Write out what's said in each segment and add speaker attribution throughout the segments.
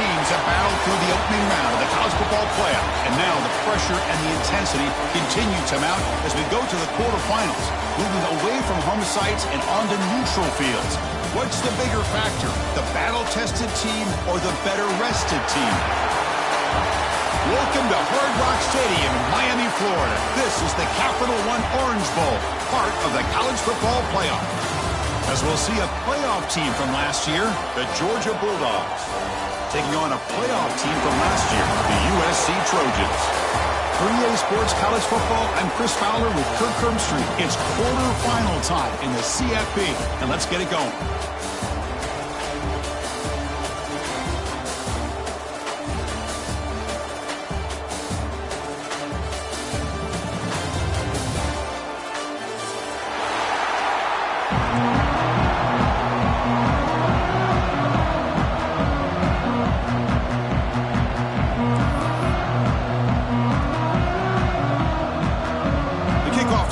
Speaker 1: teams have battled through the opening round of the college football playoff, and now the pressure and the intensity continue to mount as we go to the quarterfinals, moving away from home sites and onto neutral fields. What's the bigger factor, the battle-tested team or the better-rested team? Welcome to Hard Rock Stadium in Miami, Florida. This is the Capital One Orange Bowl, part of the college football playoff. As we'll see a playoff team from last year, the Georgia Bulldogs, taking on a playoff team from last year, the USC Trojans. For EA Sports College Football, I'm Chris Fowler with Kirk Herbstreit. It's quarterfinal time in the CFP, and let's get it going.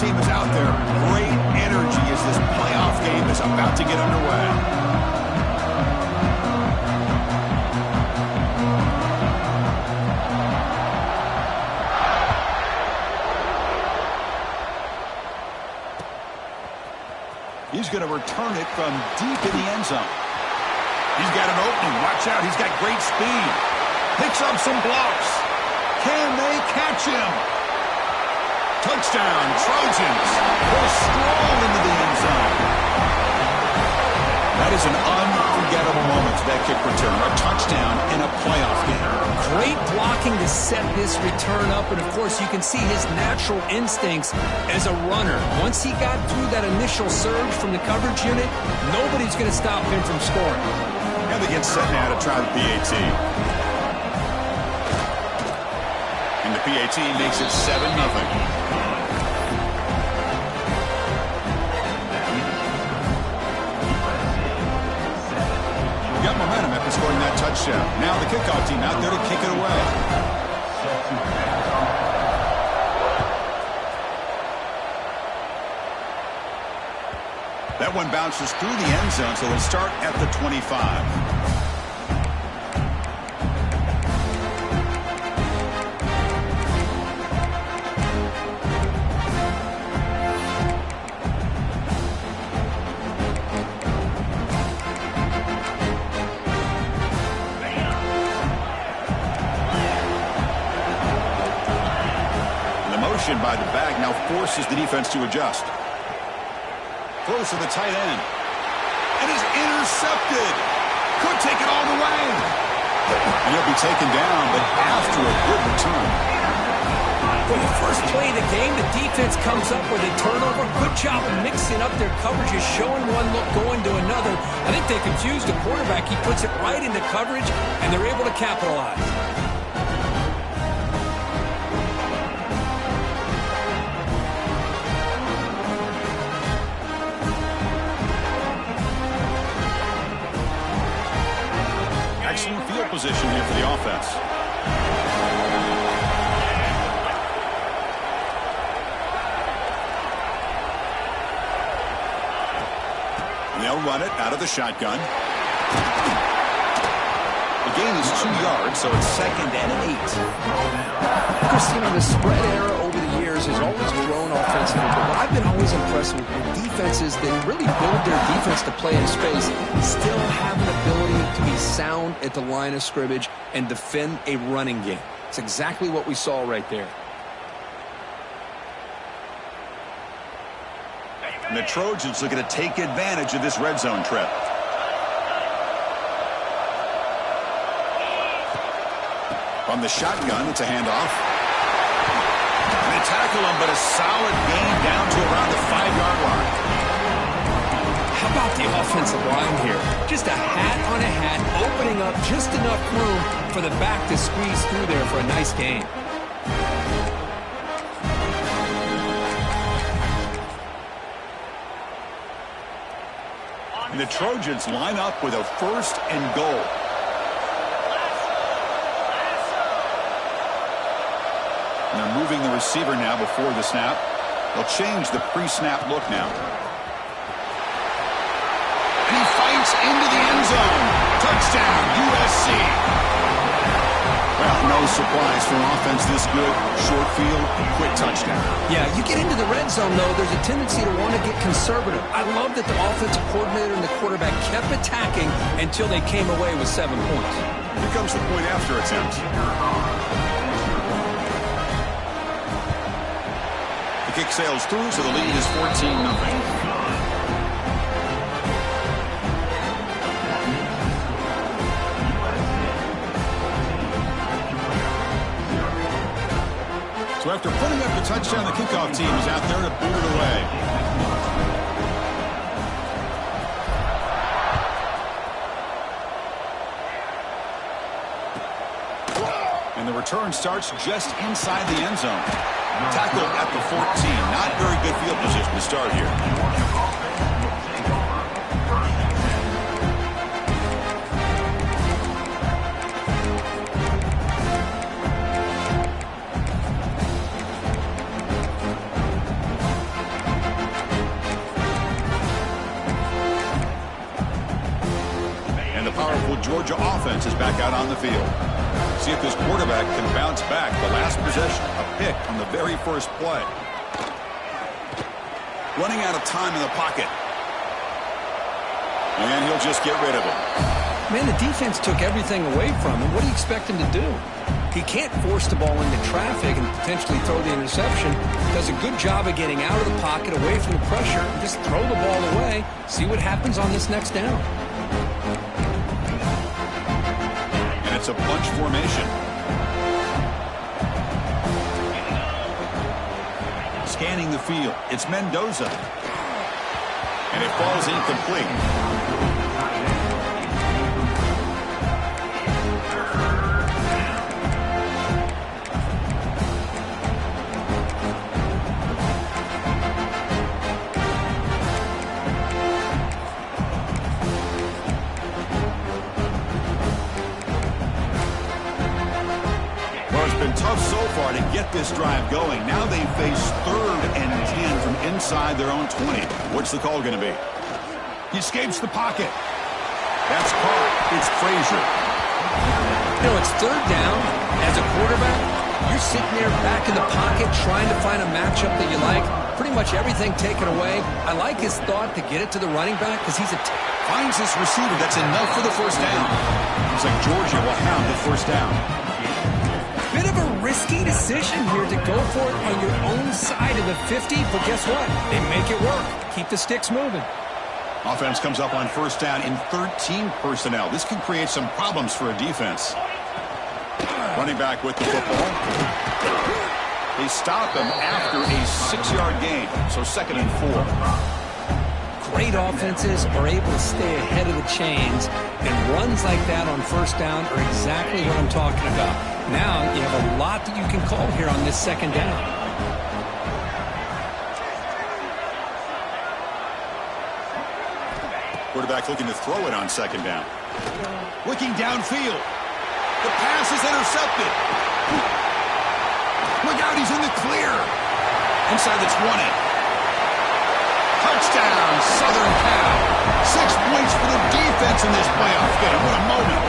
Speaker 1: Team is out there. Great energy as this playoff game is about to get underway. He's going to return it from deep in the end zone. He's got an opening. Watch out. He's got great speed. Picks up some blocks. Can they catch him? Touchdown, Trojans. Pull strong into the end zone. That is an unforgettable moment to that kick return. A touchdown in a playoff game.
Speaker 2: Great blocking to set this return up, and of course you can see his natural instincts as a runner. Once he got through that initial surge from the coverage unit, nobody's going to stop him from scoring.
Speaker 1: And they get set now to try the PAT. And the PAT makes it 7-0. Got momentum after scoring that touchdown. Now the kickoff team out there to kick it away. That one bounces through the end zone, so they'll start at the 25. By the back now forces the defense to adjust. Close to the tight end. And is intercepted. Could take it all the way. And he'll be taken down, but after a good return.
Speaker 2: For the first play of the game, the defense comes up with a turnover. Good job of mixing up their coverages, showing one look, going to another. I think they confused the quarterback. He puts it right into coverage, and they're able to capitalize.
Speaker 1: Excellent field position here for the offense. And they'll run it out of the shotgun. The gain is 2 yards, so it's 2nd and 8.
Speaker 2: Christina, the spread era over the years has always grown offensively, but what I've been always impressed with defenses that really build their defense to play in space still have an ability to be sound at the line of scrimmage and defend a running game. It's exactly what we saw right there.
Speaker 1: And the Trojans looking to take advantage of this red zone trip. From the shotgun, it's a handoff. They tackle him, but a solid gain down to around the 5-yard line.
Speaker 2: How about the offensive line here? Just a hat on a hat, opening up just enough room for the back to squeeze through there for a nice gain.
Speaker 1: And the Trojans line up with a 1st and goal. And they're moving the receiver now before the snap. They'll change the pre-snap look now. And he fights into the end zone. Touchdown, USC. no surprise for an offense this good. Short field, quick touchdown.
Speaker 2: Yeah, you get into the red zone, though, there's a tendency to want to get conservative. I love that the offensive coordinator and the quarterback kept attacking until they came away with 7 points.
Speaker 1: Here comes the point after attempt. The kick sails through, so the lead is 14-0. So after putting up the touchdown, the kickoff team is out there to boot it away. And the return starts just inside the end zone. Tackled at the 14. Not very good field position to start here. Georgia offense is back out on the field. See if this quarterback can bounce back. The last possession, a pick on the very first play. Running out of time in the pocket. And he'll just get rid of it.
Speaker 2: Man, the defense took everything away from him. What do you expect him to do? He can't force the ball into traffic and potentially throw the interception. Does a good job of getting out of the pocket, away from the pressure, and just throw the ball away. See what happens on this next down.
Speaker 1: It's a bunch formation. Scanning the field. It's Mendoza. And it falls incomplete. Tough so far to get this drive going. Now they face 3rd and 10 from inside their own 20. What's the call going to be? He escapes the pocket. That's caught. It's Frazier.
Speaker 2: You know, it's 3rd down. As a quarterback, you're sitting there back in the pocket trying to find a matchup that you like. Pretty much everything taken away. I like his thought to get it to the running back because he's
Speaker 1: finds this receiver. That's enough for the first down. Looks like Georgia will have the first down.
Speaker 2: Bit of a risky decision here to go for it on your own side of the 50, but guess what? They make it work. Keep the sticks moving.
Speaker 1: Offense comes up on first down in 13 personnel. This can create some problems for a defense. Running back with the football. They stop him after a 6-yard gain, so 2nd and 4.
Speaker 2: Great offenses are able to stay ahead of the chains, and runs like that on first down are exactly what I'm talking about. Now you have a lot that you can call here on this 2nd down.
Speaker 1: Quarterback looking to throw it on 2nd down. Looking downfield. The pass is intercepted. Look out, he's in the clear. Inside the 20. Touchdown, Southern Cal. 6 points for the defense in this playoff game. What a moment.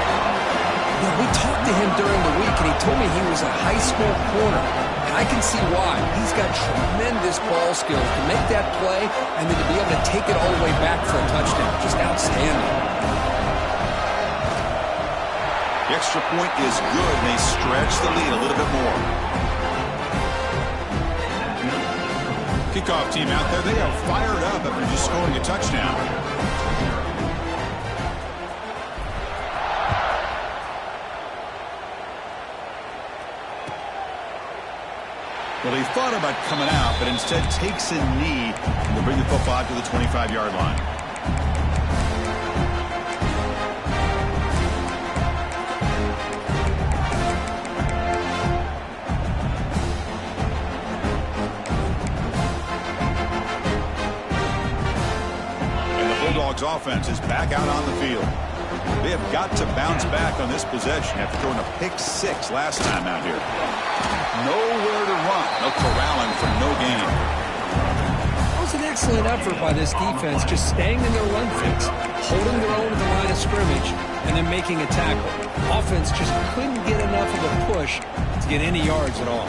Speaker 2: Yeah, we talked to him during the week, and he told me he was a high school corner. And I can see why. He's got tremendous ball skills to make that play and then to be able to take it all the way back for a touchdown. Just outstanding.
Speaker 1: The extra point is good, and they stretch the lead a little bit more. Kickoff team out there, they are fired up after just scoring a touchdown. Well, they thought about coming out, but instead takes a knee and they bring the football out to the 25-yard line. Offense is back out on the field. They have got to bounce back on this possession after throwing a pick 6 last time out here. Nowhere to run. No corralling for no gain.
Speaker 2: That was an excellent effort by this defense, just staying in their run fix, holding their own at the line of scrimmage, and then making a tackle. Offense just couldn't get enough of to push to get any yards at all.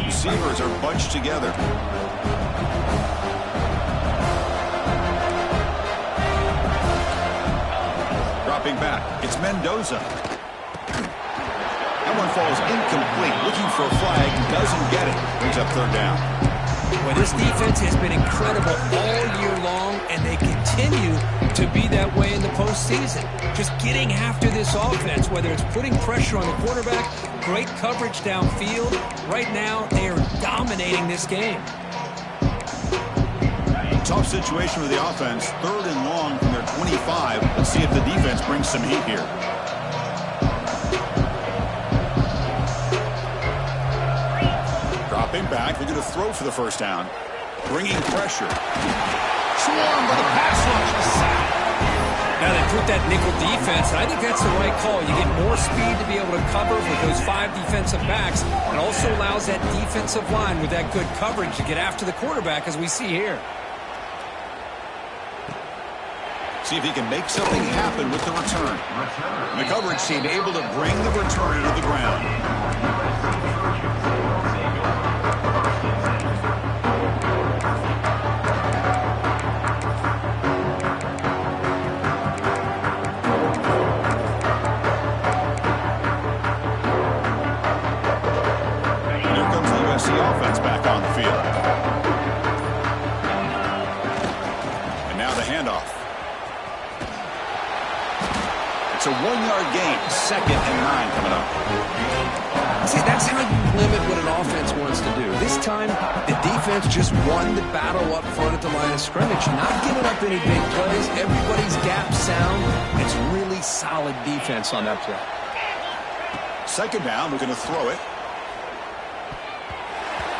Speaker 1: Receivers are bunched together. Dropping back, it's Mendoza. That one falls incomplete. Looking for a flag, doesn't get it. Brings up third down.
Speaker 2: Well, this defense has been incredible all year long, and they continue to be that way in the postseason. Just getting after this offense, whether it's putting pressure on the quarterback, great coverage downfield. Right now, they are dominating this game.
Speaker 1: Tough situation with the offense. Third and long from their 25. Let's see if the defense brings some heat here. Dropping back. They're going to throw for the first down. Bringing pressure. Swarm by the pass rush.
Speaker 2: Now they put that nickel defense, and I think that's the right call. You get more speed to be able to cover with those 5 defensive backs. It also allows that defensive line with that good coverage to get after the quarterback, as we see here.
Speaker 1: See if he can make something happen with the return. The coverage team able to bring the return to the ground. And here comes the USC offense back on the field. And now the handoff. It's a 1-yard gain, 2nd and 9 coming up.
Speaker 2: See, that's how you limit what an offense wants to do. This time, the defense just won the battle up front at the line of scrimmage, not giving up any big plays. Everybody's gap sound. It's really solid defense on that play.
Speaker 1: 2nd down, we're going to throw it.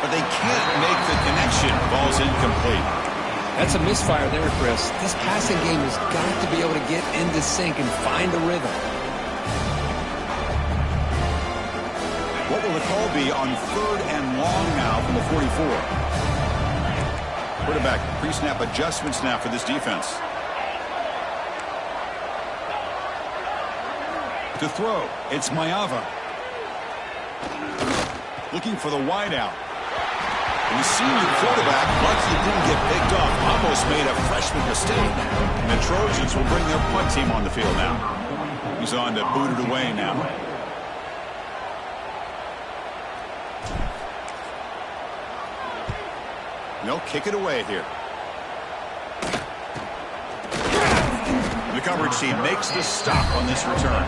Speaker 1: But they can't make the connection. Ball's incomplete.
Speaker 2: That's a misfire there, Chris. This passing game has got to be able to get into sync and find a rhythm.
Speaker 1: What will the call be on 3rd and long now from the 44? Quarterback pre-snap adjustments now for this defense. To throw, it's Maiava. Looking for the wideout. And the senior quarterback, lucky didn't get picked off, almost made a freshman mistake. And the Trojans will bring their punt team on the field now. He's on to boot it away now. They'll kick it away here. The coverage team makes the stop on this return.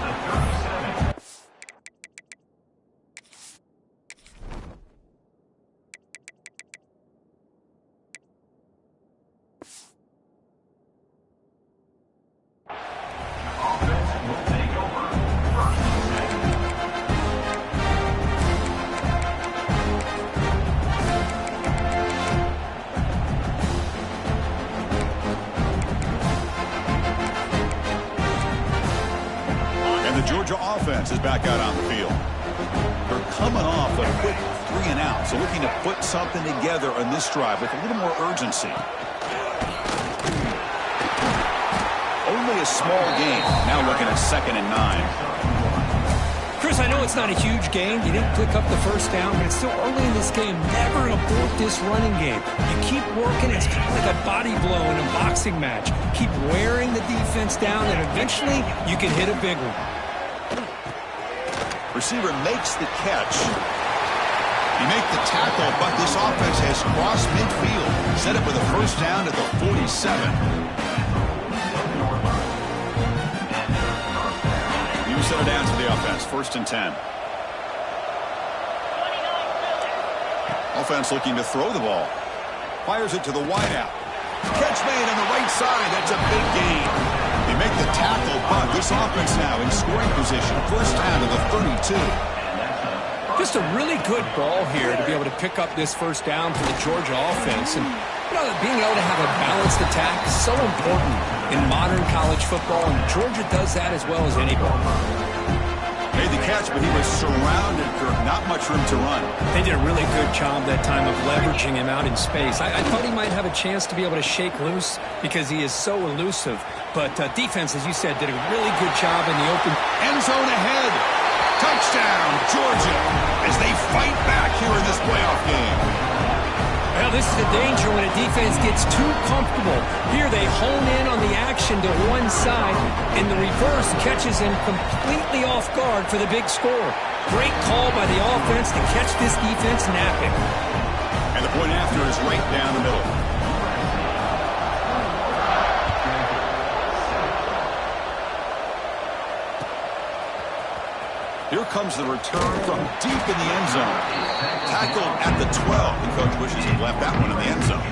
Speaker 1: The Georgia offense is back out on the field. They're coming off a quick 3-and-out, so looking to put something together on this drive with a little more urgency. Only a small gain. Now looking at 2nd and 9.
Speaker 2: Chris, I know it's not a huge gain. You didn't pick up the first down, but it's still early in this game. Never abort this running game. You keep working. It's kind of like a body blow in a boxing match. Keep wearing the defense down, and eventually you can hit a big one.
Speaker 1: Receiver makes the catch. You make the tackle, but this offense has crossed midfield. Set up with a first down at the 47. You set it down to the offense. 1st and 10. Offense looking to throw the ball. Fires it to the wideout. Catch made on the right side. That's a big gain. They make the tackle, but this offense now in scoring position. First down to the 32.
Speaker 2: Just a really good ball here to be able to pick up this first down for the Georgia offense. And being able to have a balanced attack is so important in modern college football, and Georgia does that as well as anybody.
Speaker 1: Made the catch, but he was surrounded, Kirk. Not much room to run.
Speaker 3: They did a really good job that time of leveraging him out in space. I thought he might have a chance to be able to shake loose because he is so elusive. But defense, as you said, did a really good job in the open.
Speaker 1: End zone ahead. Touchdown, Georgia, as they fight back here in this playoff game.
Speaker 3: Well, this is the danger when a defense gets too comfortable. Here they hone in on the action to one side, and the reverse catches him completely off guard for the big score. Great call by the offense to catch this defense napping.
Speaker 1: And the point after is right down the middle. Here comes the return from deep in the end zone. Tackled at the 12. The coach wishes he'd left that one in the end zone.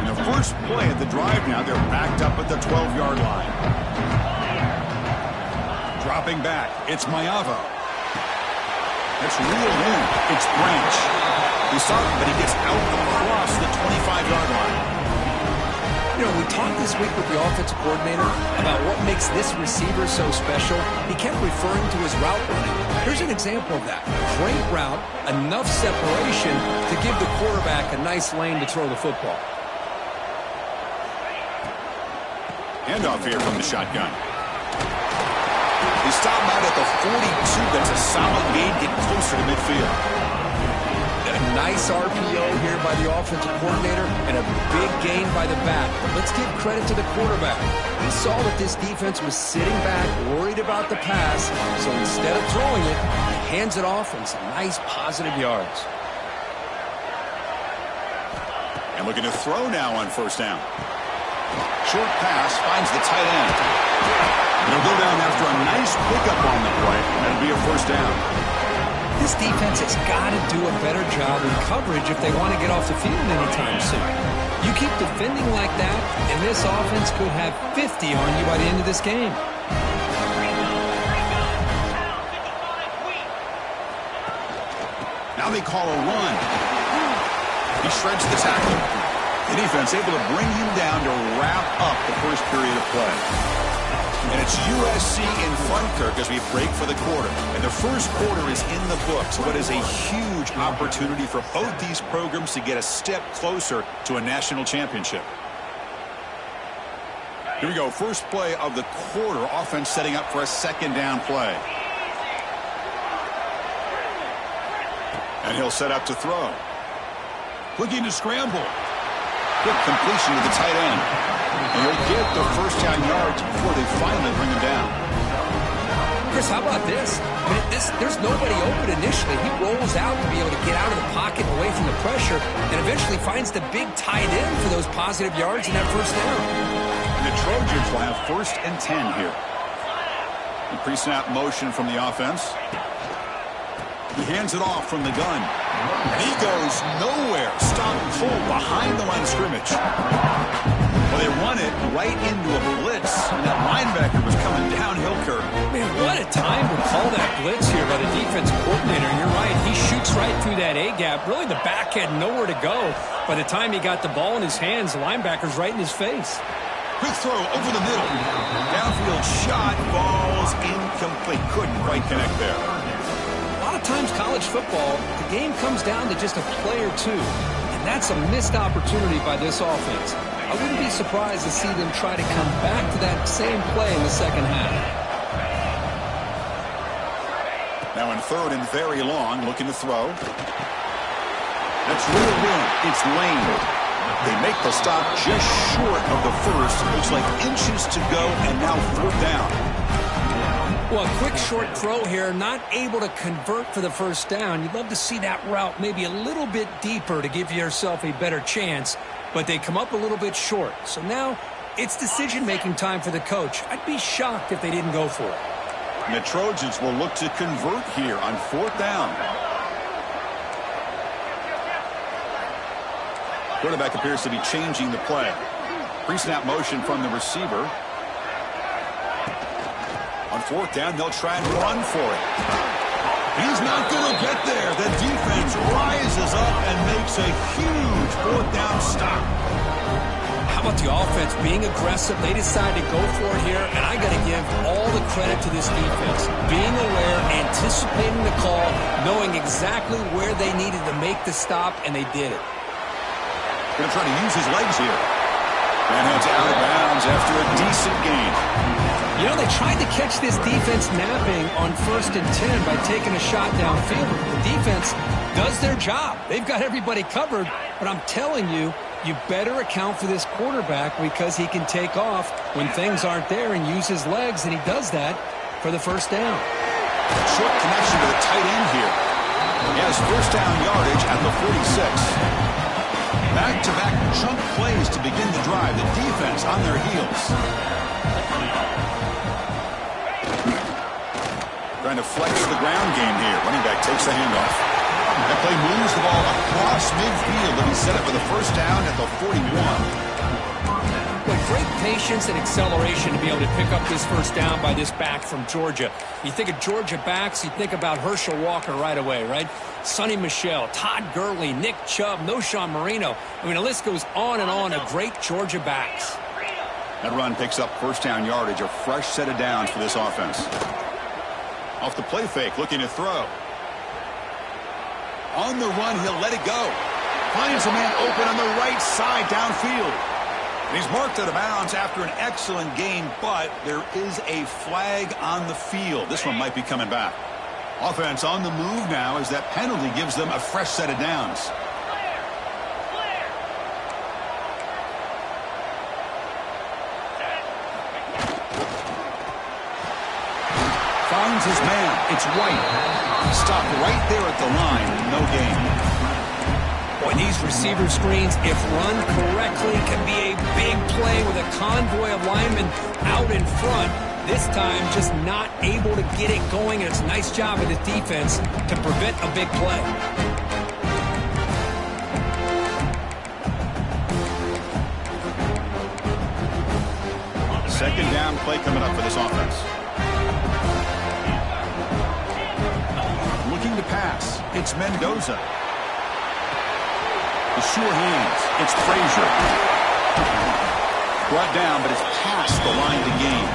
Speaker 1: In the first play of the drive now, they're backed up at the 12-yard line. Dropping back, it's Maiava. That's reeled in. It's Branch. He saw it, but he gets out across the 25-yard line.
Speaker 2: You know, we talked this week with the offensive coordinator about what makes this receiver so special. He kept referring to his route running. Here's an example of that. Great route, enough separation to give the quarterback a nice lane to throw the football.
Speaker 1: Handoff here from the shotgun. He stopped out at the 42. That's a solid gain, getting closer to midfield.
Speaker 2: A nice RPO here by the offensive coordinator and a big gain by the back. But let's give credit to the quarterback. He saw that this defense was sitting back, worried about the pass, so instead of throwing it, he hands it off and some nice positive yards.
Speaker 1: And looking to throw now on first down. Short pass finds the tight end. They'll go down after a nice pickup on the play. That'll be a first down.
Speaker 3: This defense has got to do a better job in coverage if they want to get off the field anytime soon. You keep defending like that, and this offense could have 50 on you by the end of this game.
Speaker 1: Now they call a run. He shreds the tackle. The defense able to bring him down to wrap up the first period of play. And it's USC in front, Kirk, as we break for the quarter. And the first quarter is in the books. What is a huge opportunity for both these programs to get a step closer to a national championship. Here we go. First play of the quarter. Offense setting up for a second down play. And he'll set up to throw. Looking to scramble. Quick completion to the tight end. And he'll get the first down yards before they finally bring him down.
Speaker 2: Chris, how about this? I mean, there's nobody open initially. He rolls out to be able to get out of the pocket away from the pressure and eventually finds the big tight end for those positive yards in that first down.
Speaker 1: And the Trojans will have 1st and 10 here. The pre-snap motion from the offense. He hands it off from the gun. And he goes nowhere. Stop and pull behind the line of scrimmage. Well, they run it right into a blitz. And that linebacker was coming downhill, Kirk.
Speaker 3: Man, what a time to call that blitz here by the defense coordinator. And you're right, he shoots right through that A-gap. Really, the back had nowhere to go. By the time he got the ball in his hands, the linebacker's right in his face.
Speaker 1: Quick throw over the middle. Downfield shot, balls incomplete. Couldn't quite connect there.
Speaker 2: A lot of times college football, the game comes down to just a play or two. And that's a missed opportunity by this offense. I wouldn't be surprised to see them try to come back to that same play in the second half.
Speaker 1: Now in 3rd and very long, looking to throw. That's real win. It's Lane. They make the stop just short of the first. Looks like inches to go, and now 4th down.
Speaker 3: Well, a quick short throw here, not able to convert for the first down. You'd love to see that route maybe a little bit deeper to give yourself a better chance, but they come up a little bit short. So now it's decision-making time for the coach. I'd be shocked if they didn't go for it.
Speaker 1: And the Trojans will look to convert here on 4th down. Quarterback appears to be changing the play. Pre-snap motion from the receiver. On 4th down, they'll try and run for it. He's not going to get there. The defense rises up and makes a huge 4th down stop.
Speaker 3: How about the offense being aggressive? They decided to go for it here, and I got to give all the credit to this defense. Being aware, anticipating the call, knowing exactly where they needed to make the stop, and they did it.
Speaker 1: Going to try to use his legs here. And heads out of bounds after a decent gain.
Speaker 3: You know, they tried to catch this defense napping on 1st and 10 by taking a shot downfield. The defense does their job. They've got everybody covered, but I'm telling you, you better account for this quarterback because he can take off when things aren't there and use his legs, and he does that for the first down.
Speaker 1: Short connection to the tight end here. He has first down yardage at the 46. Back-to-back chunk plays to begin the drive. The defense on their heels. Trying to flex the ground game here. Running back takes the handoff. That play moves the ball across midfield, and he set it for the first down at the 41.
Speaker 3: With great patience and acceleration to be able to pick up this first down by this back from Georgia. You think of Georgia backs, you think about Herschel Walker right away, right? Sonny Michel, Todd Gurley, Nick Chubb, Noshawn Marino. I mean, the list goes on and on of great Georgia backs.
Speaker 1: That run picks up first down yardage, a fresh set of downs for this offense. Off the play fake, looking to throw. On the run, he'll let it go. Finds a man open on the right side downfield. And he's marked out of bounds after an excellent gain, but there is a flag on the field. This one might be coming back. Offense on the move now as that penalty gives them a fresh set of downs. Finds his man. It's White. Stopped right there at the line. No gain.
Speaker 3: Boy, these receiver screens, if run correctly, can be a big play with a convoy of linemen out in front. This time, just not able to get it going, and it's a nice job of the defense to prevent a big play.
Speaker 1: Second down play coming up for this offense. Looking to pass. It's Mendoza. The sure hands. It's Frazier. Brought down, but it's past the line to gain.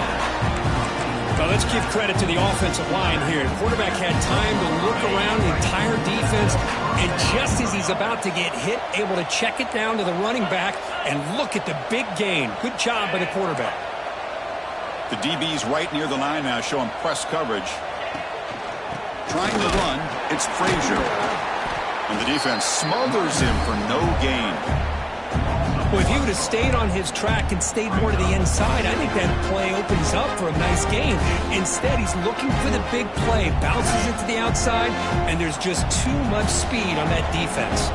Speaker 3: Well, let's give credit to the offensive line here. The quarterback had time to look around the entire defense, and just as he's about to get hit, able to check it down to the running back, and look at the big gain. Good job by the quarterback.
Speaker 1: The DB's right near the line now, showing press coverage. Trying to run, it's Frazier. And the defense smothers him for no gain.
Speaker 3: Well, if he would have stayed on his track and stayed more to the inside, I think that play opens up for a nice gain. Instead, he's looking for the big play, bounces it to the outside, and there's just too much speed on that defense.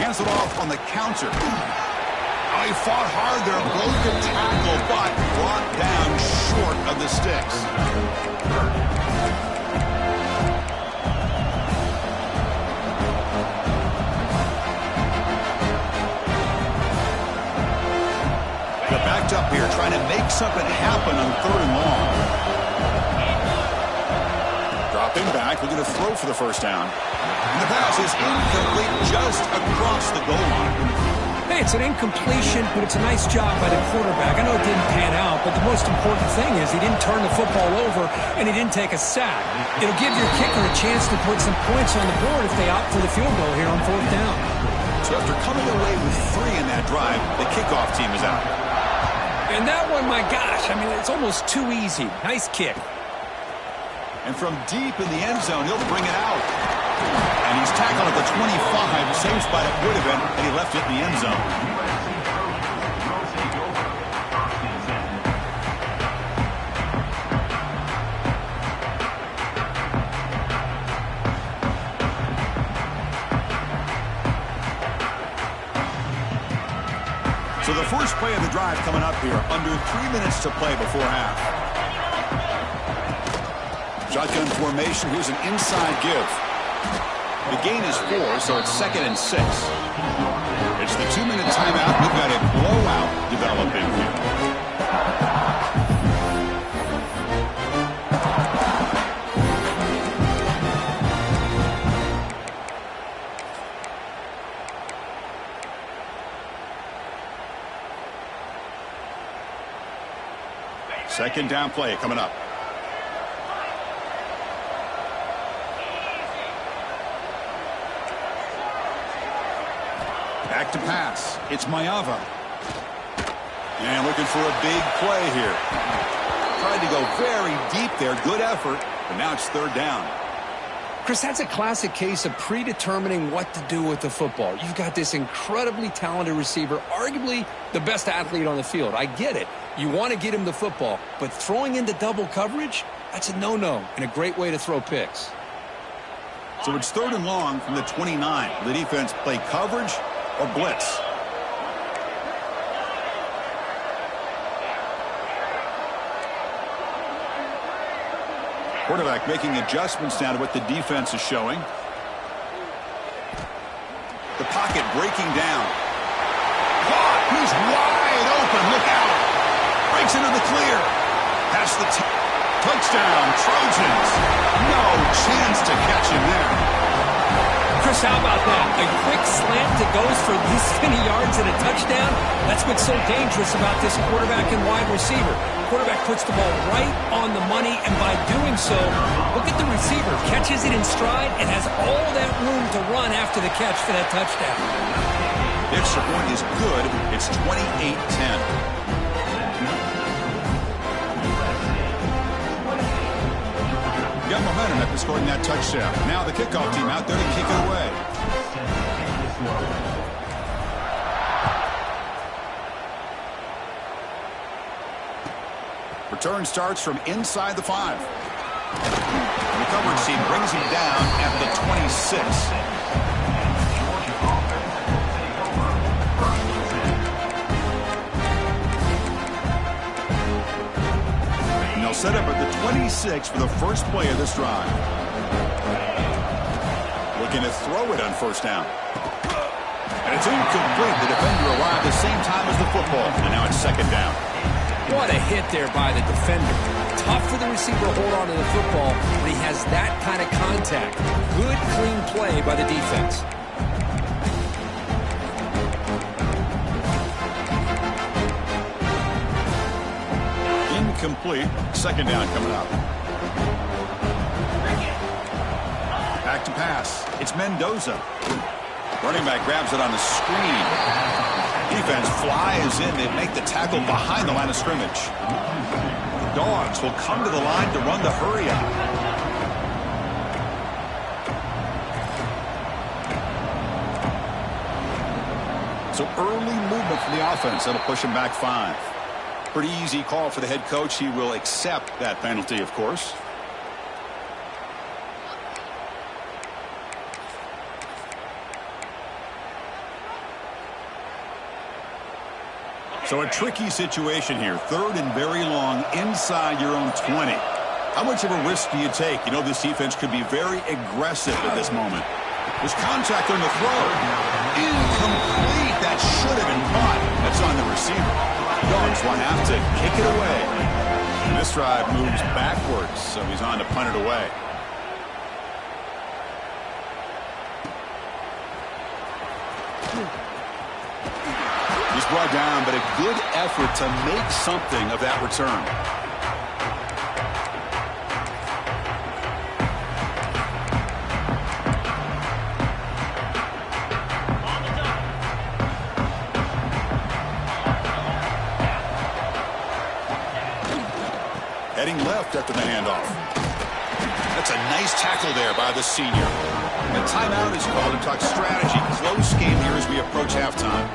Speaker 1: Hands it off on the counter. Oh, he fought hard there, broke the tackle, but brought down short of the sticks. Backed up here, trying to make something happen on 3rd and long. Dropping back, looking to throw for the first down. And the pass is incomplete just across the goal line.
Speaker 3: Hey, it's an incompletion, but it's a nice job by the quarterback. I know it didn't pan out, but the most important thing is he didn't turn the football over and he didn't take a sack. It'll give your kicker a chance to put some points on the board if they opt for the field goal here on 4th down.
Speaker 1: So after coming away with 3 in that drive, the kickoff team is out.
Speaker 3: And that one, my gosh, I mean, it's almost too easy. Nice kick.
Speaker 1: And from deep in the end zone, he'll bring it out. And he's tackled at the 25, same spot it would have been, and he left it in the end zone. So the first play of the drive coming up here, under 3 minutes to play before half. Shotgun formation, here's an inside give. The gain is 4, so it's 2nd and 6. It's the 2-minute timeout. We've got a blowout developing here. Second down play coming up. Back to pass. It's Mayava. And looking for a big play here. Tried to go very deep there. Good effort. But now it's third down.
Speaker 2: Chris, that's a classic case of predetermining what to do with the football. You've got this incredibly talented receiver, arguably the best athlete on the field. I get it. You want to get him the football, but throwing into double coverage, that's a no-no and a great way to throw picks.
Speaker 1: So it's third and long from the 29. The defense play coverage or blitz. Quarterback making adjustments now to what the defense is showing. The pocket breaking down. Caught. He's wide open. Look out. Breaks into the clear. That's the touchdown. Trojans. No chance to catch him there.
Speaker 3: Chris, how about that? A quick slant that goes for this many yards and a touchdown. That's what's so dangerous about this quarterback and wide receiver. Quarterback puts the ball right on the money, and by doing so, look at the receiver. Catches it in stride and has all that room to run after the catch for that touchdown.
Speaker 1: Extra point is good. It's 28-10. Got momentum after scoring that touchdown. Now the kickoff team out there to kick it away. Return starts from inside the 5. The coverage team brings him down at the 26. And they'll set up at the 26 for the first play of this drive. Looking to throw it on first down. And it's incomplete. The defender arrived the same time as the football. And now it's second down.
Speaker 2: What a hit there by the defender. Tough for the receiver to hold on to the football when he has that kind of contact. Good, clean play by the defense.
Speaker 1: Incomplete. Second down coming up. Back to pass. It's Mendoza. Running back grabs it on the screen. Defense flies in. They make the tackle behind the line of scrimmage. The Dogs will come to the line to run the hurry up. So early movement from the offense. That'll push him back 5. Pretty easy call for the head coach. He will accept that penalty, of course. So a tricky situation here. Third and very long inside your own 20. How much of a risk do you take? You know this defense could be very aggressive at this moment. There's contact on the throw. Incomplete. That should have been caught. That's on the receiver. Dogs will have to kick it away. And this drive moves backwards, so he's on to punt it away. He's brought down, but a good effort to make something of that return. Heading left after the handoff. That's a nice tackle there by the senior. A timeout is called to talk strategy. Close game here as we approach halftime.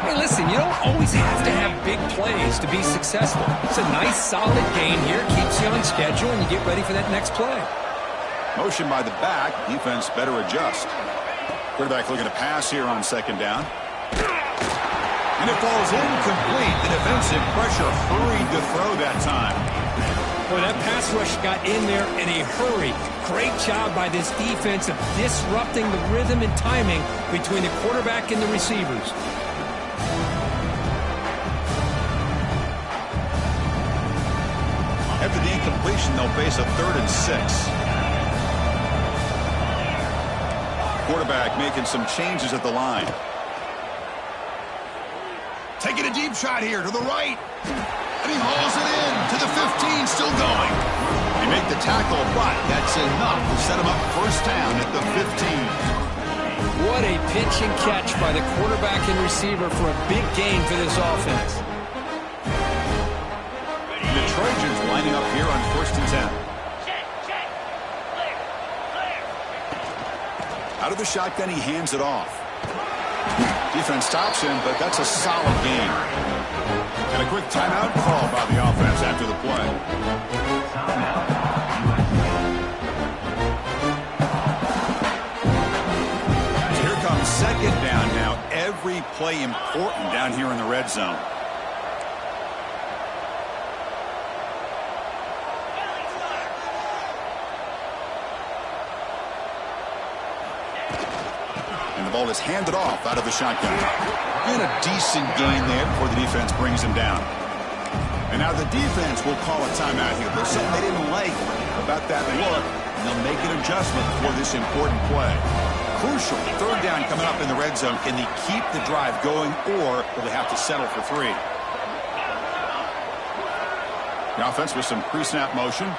Speaker 3: Hey, listen, you don't always have to have big plays to be successful. It's a nice, solid gain here. Keeps you on schedule, and you get ready for that next play.
Speaker 1: Motion by the back. Defense better adjust. Quarterback looking to pass here on second down. And it falls incomplete. The defensive pressure hurried to throw that time.
Speaker 3: Boy, that pass rush got in there in a hurry. Great job by this defense of disrupting the rhythm and timing between the quarterback and the receivers.
Speaker 1: After the incompletion, they'll face a 3rd and 6. Quarterback making some changes at the line. Taking a deep shot here to the right. And he hauls it in to the 15, still going. They make the tackle, but that's enough to set him up first down at the 15.
Speaker 3: What a pitch and catch by the quarterback and receiver for a big gain for this offense.
Speaker 1: The Trojans lining up here on 1st and 10. Out of the shotgun, he hands it off. Defense stops him, but that's a solid gain. And a quick timeout call by the offense after the play. So here comes 2nd down now. Every play important down here in the red zone. Ball is handed off out of the shotgun. And a decent gain there before the defense brings him down. And now the defense will call a timeout here. There's something they didn't like about that look, and they'll make an adjustment for this important play. Crucial, 3rd down coming up in the red zone. Can they keep the drive going, or will they have to settle for 3? The offense with some pre-snap motion.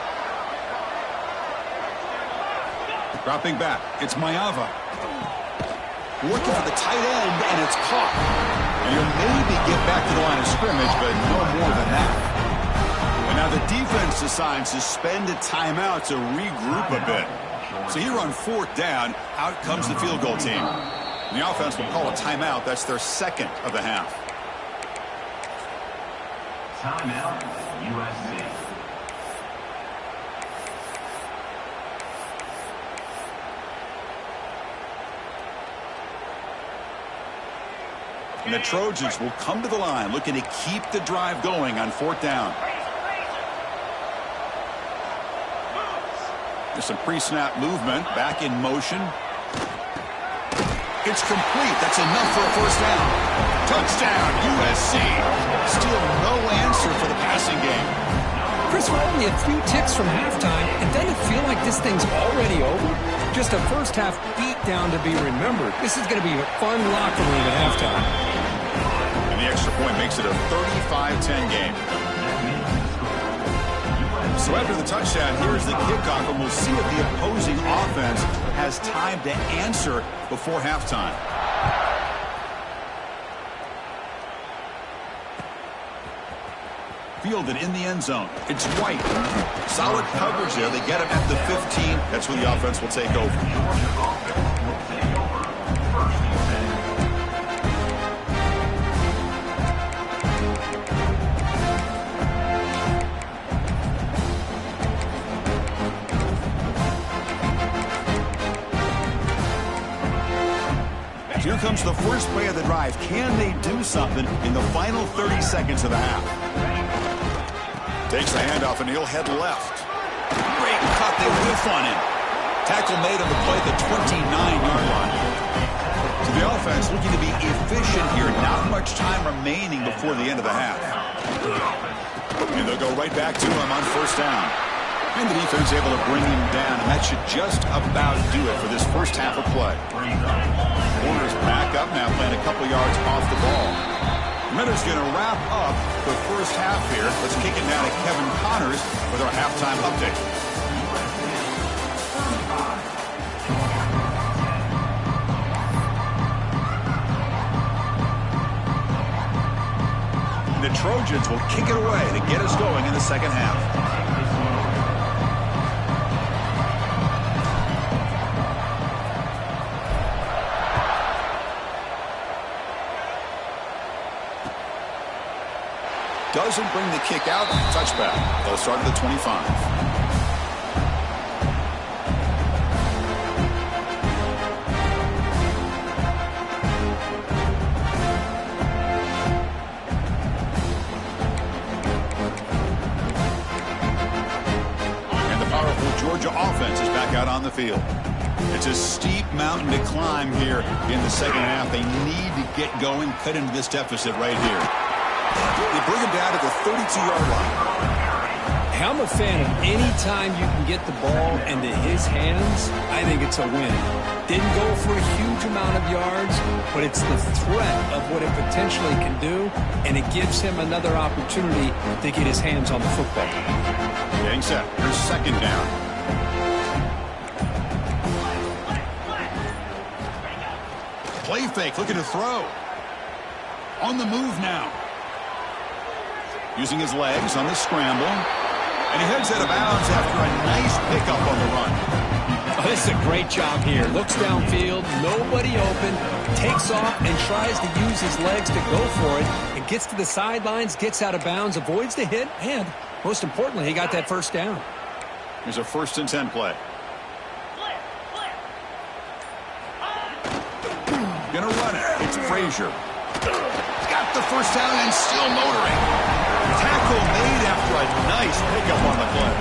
Speaker 1: Dropping back, it's Mayava. Looking for the tight end, and it's caught. And he'll maybe get back to the line of scrimmage, but no more than that. And now the defense decides to spend a timeout to regroup a bit. So here on 4th down, out comes the field goal team. And the offense will call a timeout. That's their 2nd of the half.
Speaker 4: Timeout, USC.
Speaker 1: And the Trojans will come to the line looking to keep the drive going on 4th down. There's some pre-snap movement. Back in motion. It's complete. That's enough for a first down. Touchdown, USC. Still no answer for the passing game.
Speaker 3: Chris, we're only a few ticks from halftime, and doesn't it feel like this thing's already over? Just a first-half beatdown to be remembered. This is going to be a fun locker room at halftime.
Speaker 1: And the extra point makes it a 35-10 game. So after the touchdown, here's the kickoff, and we'll see if the opposing offense has time to answer before halftime. Fielded in the end zone. It's White. Solid coverage there. They get him at the 15. That's where the offense will take over. Here comes the first play of the drive. Can they do something in the final 30 seconds of the half? Takes the handoff, and he'll head left. Great cut. They whiff on him. Tackle made on the play at the 29-yard line. So the offense looking to be efficient here. Not much time remaining before the end of the half. And they'll go right back to him on first down. And the defense able to bring him down, and that should just about do it for this first half of play. Corners back up now, playing a couple yards off the ball. Miller's going to wrap up the first half here. Let's kick it now to Kevin Connors with our halftime update. The Trojans will kick it away to get us going in the second half. Doesn't bring the kick out. Touchback. They'll start at the 25. And the powerful Georgia offense is back out on the field. It's a steep mountain to climb here in the second half. They need to get going, cut into this deficit right here. They bring him down at the 32-yard line.
Speaker 3: I'm a fan of any time you can get the ball into his hands. I think it's a win. Didn't go for a huge amount amount of yards, but it's the threat of what it potentially can do, and it gives him another opportunity to get his hands on the football.
Speaker 1: Getting set for second down. Play fake, looking to throw. On the move now. Using his legs on the scramble. And he heads out of bounds after a nice pickup on the run.
Speaker 3: Oh, this is a great job here. Looks downfield, nobody open, takes off and tries to use his legs to go for it. And gets to the sidelines, gets out of bounds, avoids the hit, and most importantly, he got that first down.
Speaker 1: Here's a 1st and 10 play. Gonna run it. It's Frazier. Got the first down and still motoring. Tackle made after a nice pickup on the play.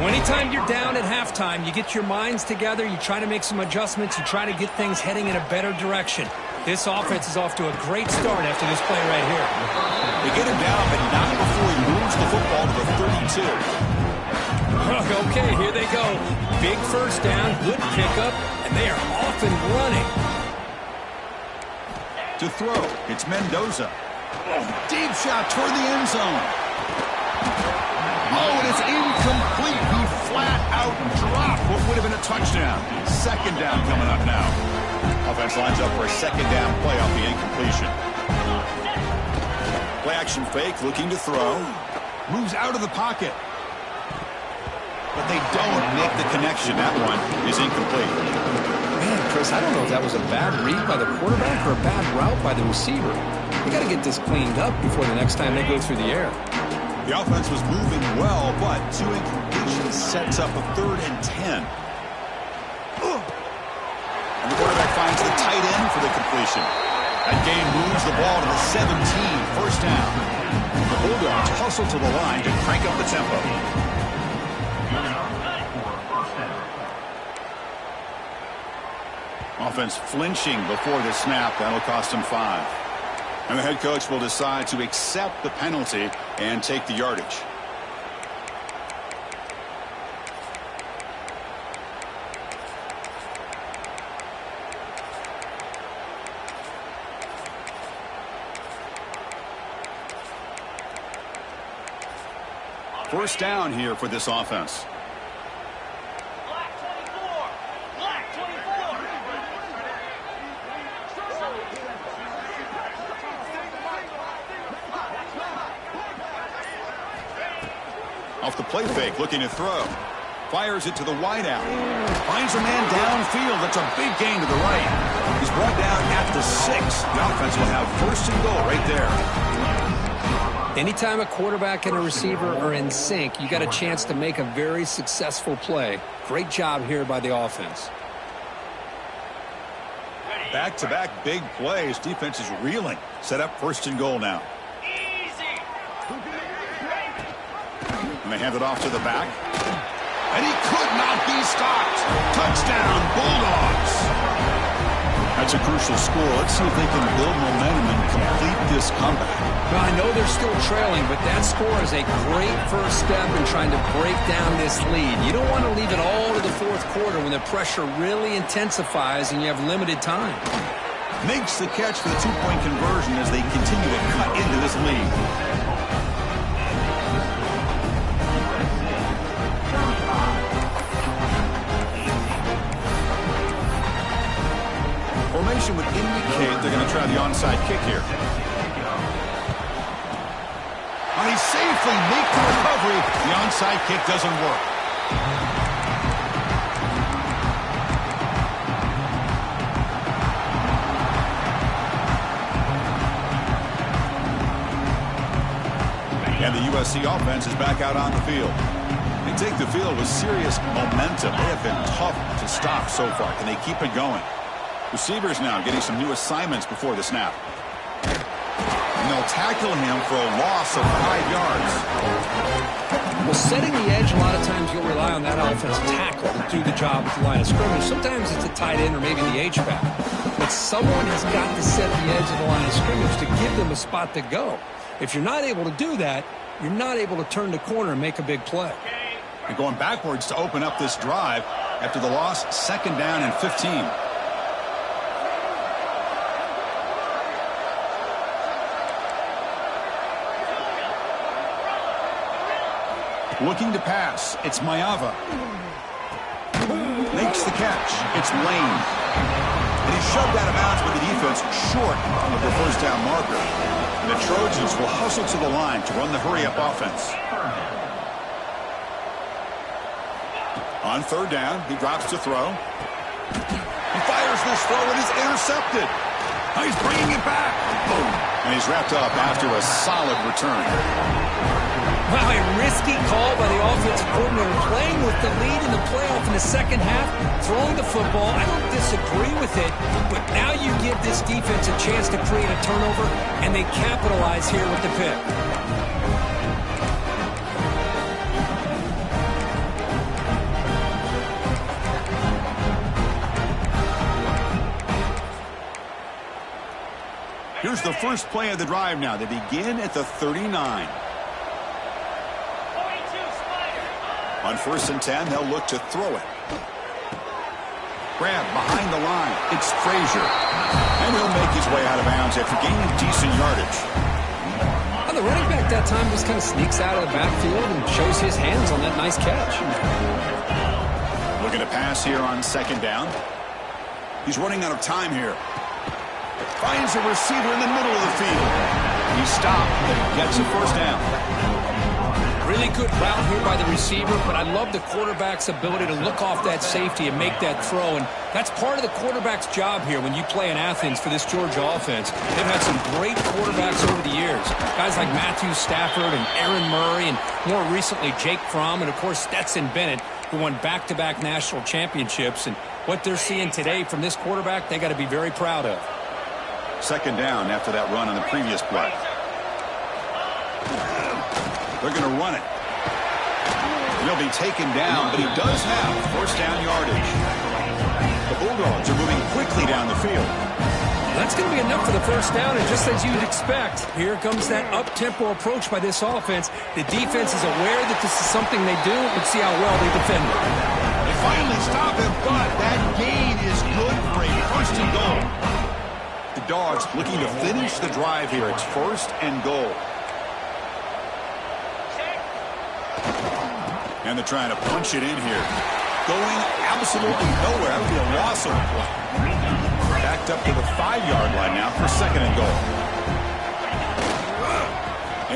Speaker 3: Anytime you're down at halftime, you get your minds together, you try to make some adjustments, you try to get things heading in a better direction. This offense is off to a great start after this play right here.
Speaker 1: They get him down, but not before he moves the football to the 32.
Speaker 3: Okay, here they go. Big first down, good pickup, and they are off and running.
Speaker 1: To throw, it's Mendoza. Deep shot toward the end zone. Oh, and it's incomplete. He flat out dropped what would have been a touchdown. Second down coming up now. Offense lines up for a second down play off the incompletion. Play action fake, looking to throw. Moves out of the pocket. But they don't make the connection. That one is incomplete.
Speaker 2: Man, Chris, I don't know if that was a bad read by the quarterback or a bad route by the receiver. We got to get this cleaned up before the next time they go through the air.
Speaker 1: The offense was moving well, but 2 incompletions sets up a 3rd and 10. And the quarterback finds the tight end for the completion. That game moves the ball to the 17, first down. The Bulldogs hustle to the line to crank up the tempo. Offense flinching before the snap. That'll cost him 5. And the head coach will decide to accept the penalty and take the yardage. First down here for this offense. Off the play fake, looking to throw. Fires it to the wideout. Finds a man downfield. That's a big gain to the right. He's brought down at the 6. The offense will have 1st and goal right there.
Speaker 3: Anytime a quarterback and a receiver are in sync, you got a chance to make a very successful play. Great job here by the offense.
Speaker 1: Back-to-back big plays. Defense is reeling. Set up 1st and goal now. And they hand it off to the back. And he could not be stopped. Touchdown, Bulldogs. That's a crucial score. Let's see if they can build momentum and complete this comeback.
Speaker 3: Well, I know they're still trailing, but that score is a great first step in trying to break down this lead. You don't want to leave it all to the 4th quarter when the pressure really intensifies and you have limited time.
Speaker 1: Makes the catch for the 2-point conversion as they continue to cut into this lead. Formation would indicate they're going to try the onside kick here. And he safely makes the recovery. The onside kick doesn't work. And the USC offense is back out on the field. They take the field with serious momentum. They have been tough to stop so far. Can they keep it going? Receivers now getting some new assignments before the snap. And they'll tackle him for a loss of 5 yards.
Speaker 3: Well, setting the edge, a lot of times you'll rely on that offensive tackle to do the job at the line of scrimmage. Sometimes it's a tight end or maybe the H-back. But someone has got to set the edge of the line of scrimmage to give them a spot to go. If you're not able to do that, you're not able to turn the corner and make a big play.
Speaker 1: And going backwards to open up this drive after the loss, 2nd down and 15. Looking to pass. It's Mayava. Makes the catch. It's Lane. And he's shoved out of bounds by the defense short of the first down marker. And the Trojans will hustle to the line to run the hurry-up offense. On third down, he drops to throw. He fires this throw and is intercepted. Now he's bringing it back. Boom. And he's wrapped up after a solid return.
Speaker 3: Wow, a risky call by the offensive coordinator, playing with the lead in the playoff in the second half, throwing the football. I don't disagree with it, but now you give this defense a chance to create a turnover, and they capitalize here with the pick.
Speaker 1: Here's the first play of the drive now. They begin at the 39. On 1st and 10, they'll look to throw it. Grab behind the line. It's Frazier. And he'll make his way out of bounds after gaining decent yardage.
Speaker 3: Well, the running back that time just kind of sneaks out of the backfield and shows his hands on that nice catch.
Speaker 1: Looking to pass here on 2nd down. He's running out of time here. Finds a receiver in the middle of the field. He stopped, but he gets a first down.
Speaker 3: Really good route here by the receiver, but I love the quarterback's ability to look off that safety and make that throw. And that's part of the quarterback's job here when you play in Athens for this Georgia offense. They've had some great quarterbacks over the years. Guys like Matthew Stafford and Aaron Murray, and more recently Jake Fromm, and of course Stetson Bennett, who won back-to-back national championships. And what they're seeing today from this quarterback, they got to be very proud of.
Speaker 1: 2nd down after that run on the previous play. They're going to run it. And he'll be taken down, but he does have first down yardage. The Bulldogs are moving quickly down the field.
Speaker 3: That's going to be enough for the first down, and just as you'd expect, here comes that up-tempo approach by this offense. The defense is aware that this is something they do, and see how well they defend it.
Speaker 1: They finally stop him, but that gain is good for a 1st and goal. The Dogs looking to finish the drive here. It's 1st and goal. And they're trying to punch it in here. Going absolutely nowhere. That would be a loss of a play. Backed up to the 5-yard line now for 2nd and goal.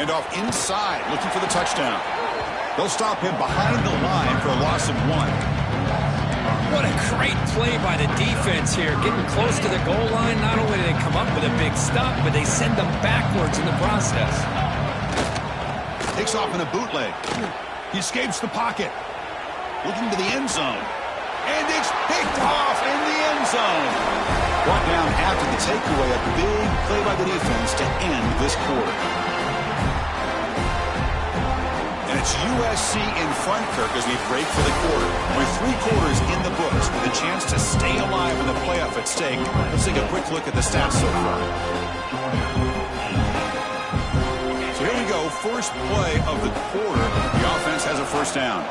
Speaker 1: And off inside, looking for the touchdown. They'll stop him behind the line for a loss of 1.
Speaker 3: What a great play by the defense here. Getting close to the goal line, not only do they come up with a big stop, but they send them backwards in the process.
Speaker 1: Takes off in a bootleg. He escapes the pocket. Looking to the end zone. And it's picked off in the end zone. Brought down after the takeaway. A big play by the defense to end this quarter. And it's USC in front, Kirk, as we break for the quarter. With 3 quarters in the books, with a chance to stay alive in the playoff at stake. Let's take a quick look at the stats so far. So here we go. First play of the quarter. The offense has a first down.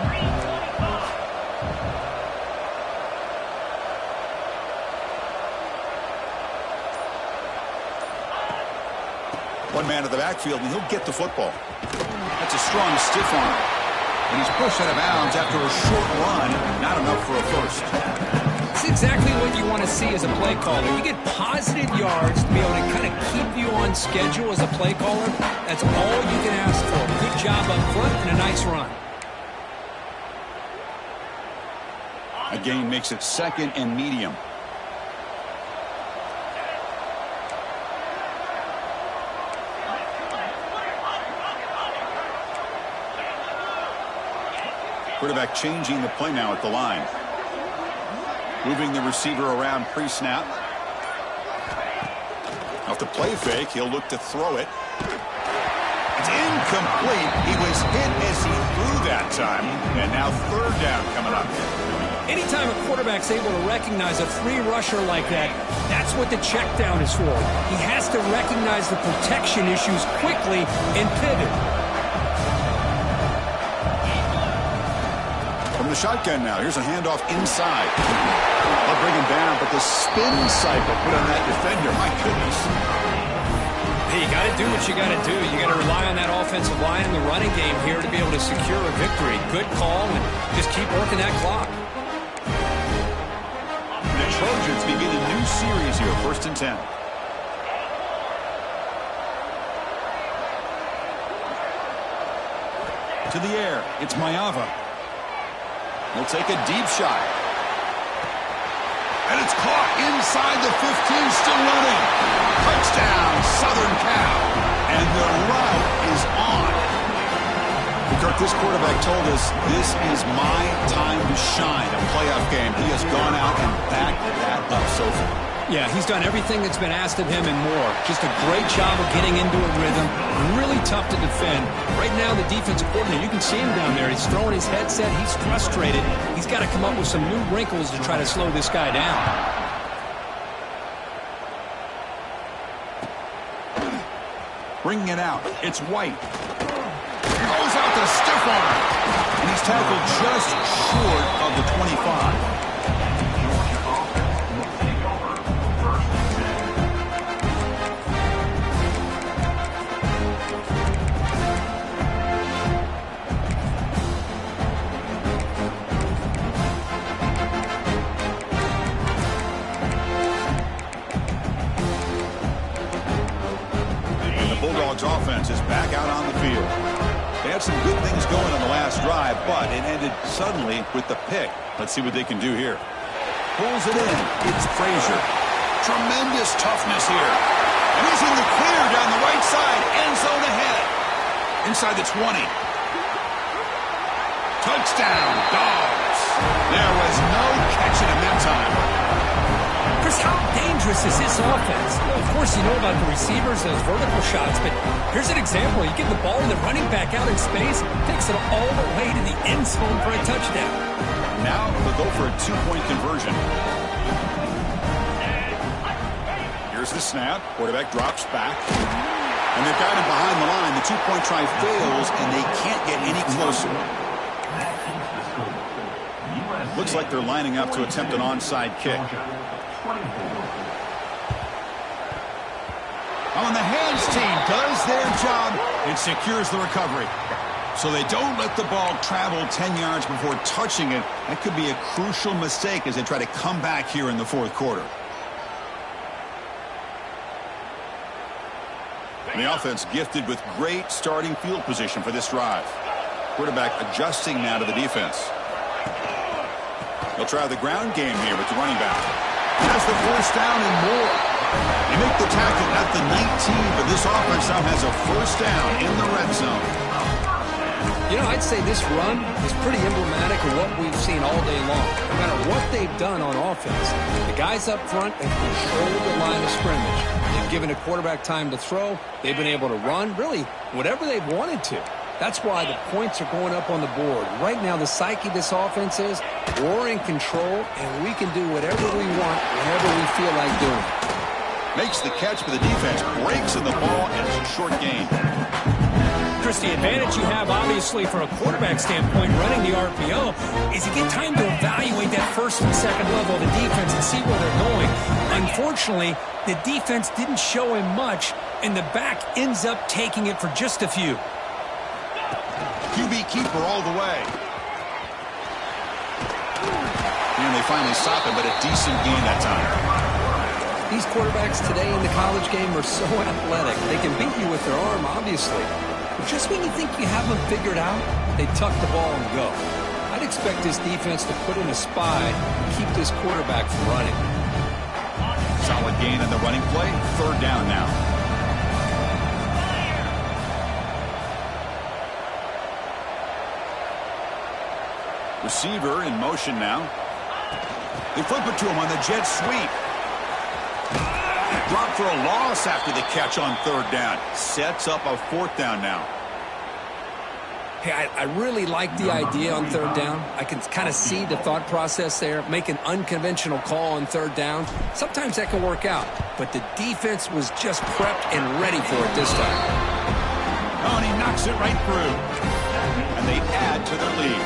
Speaker 1: One man at the backfield, and he'll get the football. That's a strong stiff arm. And he's pushed out of bounds after a short run. Not enough for a first.
Speaker 3: It's exactly what you want to see as a play caller. You get positive yards to be able to kind of keep you on schedule as a play caller. That's all you can ask for. Good job up front and a nice run.
Speaker 1: A gain makes it 2nd and medium. Quarterback changing the play now at the line. Moving the receiver around pre-snap. Off the play fake, he'll look to throw it. It's incomplete. He was hit as he threw that time. And now 3rd down coming up.
Speaker 3: Anytime a quarterback's able to recognize a free rusher like that, that's what the check down is for. He has to recognize the protection issues quickly and pivot.
Speaker 1: From the shotgun now, here's a handoff inside. They'll bring him down, but the spin cycle put on that defender, my goodness.
Speaker 3: Hey, you got to do what you got to do. You got to rely on that offensive line and the running game here to be able to secure a victory. Good call, and just keep working that clock.
Speaker 1: The Trojans begin a new series here, 1st and 10. To the air, it's Maiava. He'll take a deep shot. And it's caught inside the 15, still running. Touchdown, Southern Cal. And the route is on. Kirk, this quarterback told us this is my time to shine, a playoff game. He has gone out and backed that up so far.
Speaker 3: Yeah, he's done everything that's been asked of him and more. Just a great job of getting into a rhythm. Really tough to defend. Right now, the defensive coordinator, you can see him down there. He's throwing his headset. He's frustrated. He's got to come up with some new wrinkles to try to slow this guy down.
Speaker 1: Bringing it out. It's White. Goes out to stiff arm. And he's tackled just short of the 25. Offense is back out on the field. They had some good things going on the last drive, but it ended suddenly with the pick. Let's see what they can do here. Pulls it in. It's Frazier. Tremendous toughness here. And he's in the clear down the right side. End zone ahead. Inside the 20. Touchdown, Dogs. There was no catching him that time.
Speaker 3: Chris, how dangerous is this offense? Well, of course, you know about the receivers, those vertical shots, but here's an example. You get the ball and the running back out in space, takes it all the way to the end zone for a touchdown.
Speaker 1: Now they'll go for a 2-point conversion. Here's the snap. Quarterback drops back. And they've got him behind the line. The 2-point try fails, and they can't get any closer. Looks like they're lining up to attempt an onside kick. On the hands team does their job and secures the recovery. So they don't let the ball travel 10 yards before touching it. That could be a crucial mistake as they try to come back here in the 4th quarter. And the offense gifted with great starting field position for this drive. Quarterback adjusting now to the defense. They'll try the ground game here with the running back. Has the 1st down and more. They make the tackle at the 19, but this offense now has a 1st down in the red zone.
Speaker 3: You know, I'd say this run is pretty emblematic of what we've seen all day long. No matter what they've done on offense, the guys up front have controlled the line of scrimmage. They've given a quarterback time to throw. They've been able to run, really, whatever they've wanted to. That's why the points are going up on the board. Right now, the psyche of this offense is we're in control, and we can do whatever we want whenever we feel like doing it.
Speaker 1: Makes the catch, but the defense breaks in the ball, and it's a short gain.
Speaker 3: Chris, the advantage you have, obviously, from a quarterback standpoint, running the RPO, is you get time to evaluate that 1st and 2nd level of the defense and see where they're going. Unfortunately, the defense didn't show him much, and the back ends up taking it for just a few.
Speaker 1: QB keeper all the way. And they finally stop him, but a decent gain that time.
Speaker 3: These quarterbacks today in the college game are so athletic. They can beat you with their arm, obviously. But just when you think you have them figured out, they tuck the ball and go. I'd expect this defense to put in a spy and keep this quarterback from running.
Speaker 1: Solid gain in the running play. 3rd down now. Receiver in motion now. They flip it to him on the jet sweep. Drop for a loss after the catch on 3rd down. Sets up a 4th down now.
Speaker 3: Hey, I really like the idea on 3rd down. I can kind of see the thought process there. Make an unconventional call on 3rd down. Sometimes that can work out. But the defense was just prepped and ready for it this time.
Speaker 1: Oh, and he knocks it right through. And they add to their lead.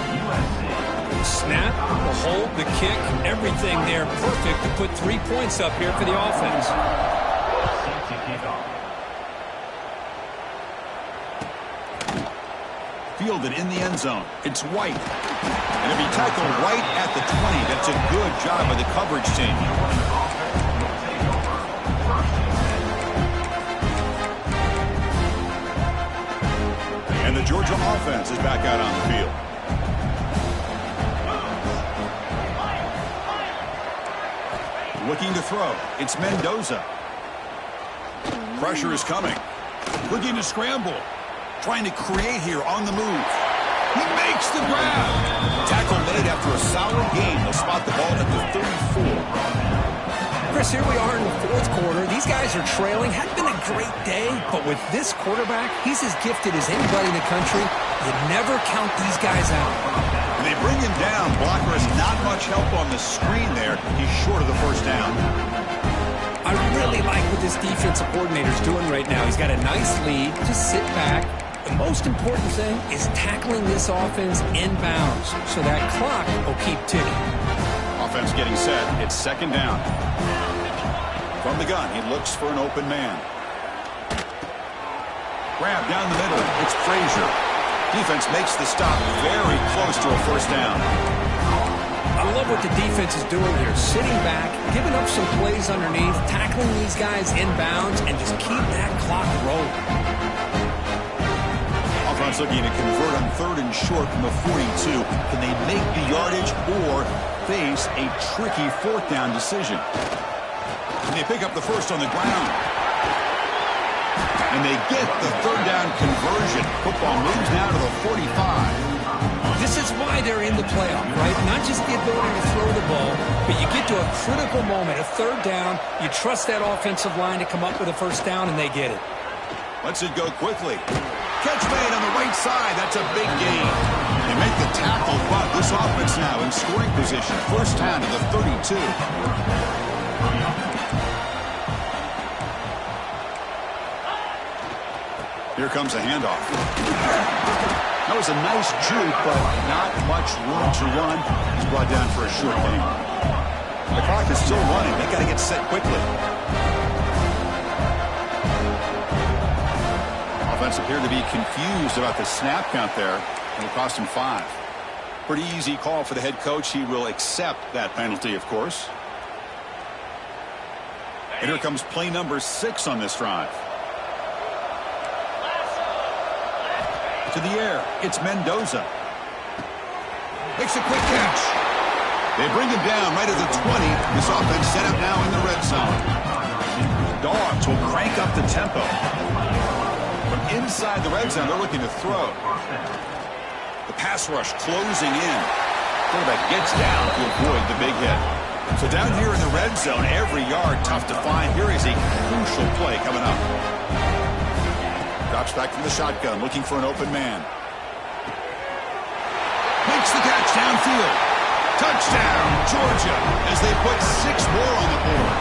Speaker 3: Snap, the hold, the kick, everything there perfect to put 3 points up here for the offense.
Speaker 1: fielded in the end zone. It's White. And if he tackled right at the 20, that's a good job by the coverage team. And the Georgia offense is back out on the field. Looking to throw. It's Mendoza. Pressure is coming. Looking to scramble. Trying to create here on the move. He makes the grab. Tackle made after a solid game. They'll spot the ball at the 34.
Speaker 3: Chris, here we are in the fourth quarter. These guys are trailing. Hadn't been a great day, but with this quarterback, he's as gifted as anybody in the country. You never count these guys out.
Speaker 1: And they bring him down. Blocker has not much help on the screen there. He's short of the first down.
Speaker 3: I really like what this defensive coordinator's doing right now. He's got a nice lead. Just sit back. The most important thing is tackling this offense inbounds so that clock will keep ticking.
Speaker 1: Offense getting set. It's second down. From the gun, he looks for an open man. Grab down the middle. It's Frazier. Defense makes the stop very close to a first down.
Speaker 3: I love what the defense is doing here. Sitting back, giving up some plays underneath, tackling these guys inbounds, and just keep that clock rolling.
Speaker 1: Offense looking to convert on third and short from the 42. Can they make the yardage or face a tricky fourth down decision? And they pick up the first on the ground. And they get the third down conversion. Football moves now to the 45.
Speaker 3: This is why they're in the playoff, right? Not just the ability to throw the ball, but you get to a critical moment, a third down. You trust that offensive line to come up with a first down, and they get it.
Speaker 1: Lets it go quickly. Catch made on the right side. That's a big gain. They make the tackle, but this offense now in scoring position. First down to the 32. Here comes a handoff. That was a nice juke, but not much room to run. He's brought down for a short gain. The clock is still running. They got to get set quickly. Offense appeared to be confused about the snap count there. It'll cost him 5. Pretty easy call for the head coach. He will accept that penalty, of course. And here comes play number 6 on this drive. To the air. It's Mendoza. Makes a quick catch. They bring him down right at the 20. This offense set up now in the red zone. Dogs will crank up the tempo. From inside the red zone, they're looking to throw. The pass rush closing in. Quarterback gets down to avoid the big hit. So down here in the red zone, every yard tough to find. Here is a crucial play coming up. Drops back from the shotgun, looking for an open man. Makes the catch downfield. Touchdown, Georgia, as they put 6 more on the board.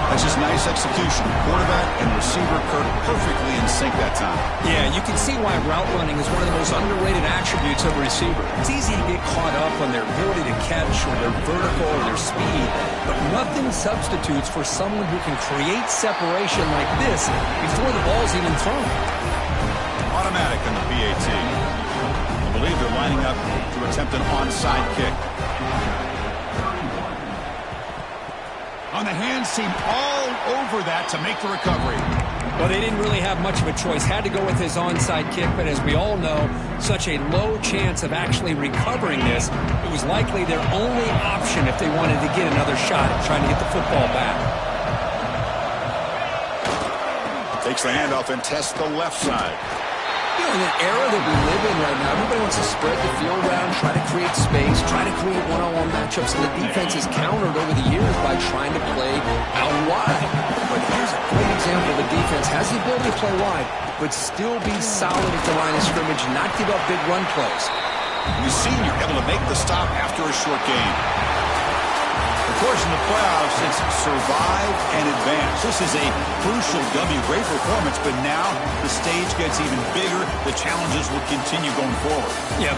Speaker 1: That's just nice execution. Quarterback and receiver Kirk perfectly in sync that time.
Speaker 3: Yeah, you can see why route running is one of the most underrated attributes of a receiver. It's easy to get caught up on their ability to catch or their vertical or their speed, but nothing substitutes for someone who can create separation like this before the ball's even thrown.
Speaker 1: Automatic on the PAT. I believe they're lining up to attempt an onside kick. On the hands team all over that to make the recovery.
Speaker 3: Well, they didn't really have much of a choice. Had to go with his onside kick, but as we all know, such a low chance of actually recovering this. It was likely their only option if they wanted to get another shot at trying to get the football back.
Speaker 1: Takes the handoff and tests the left side.
Speaker 2: You know, in the era that we live in right now, everybody wants to spread the field around, try to create space, try to create one-on-one matchups, and the defense has countered over the years by trying to play out wide. But here's a great example. The defense has the ability to play wide, but still be solid at the line of scrimmage, not give up big run plays.
Speaker 1: The senior able to make the stop after a short game. Of course, in the playoffs, it's survive and advance. This is a crucial W. Great performance, but now the stage gets even bigger. The challenges will continue going forward.
Speaker 3: Yeah.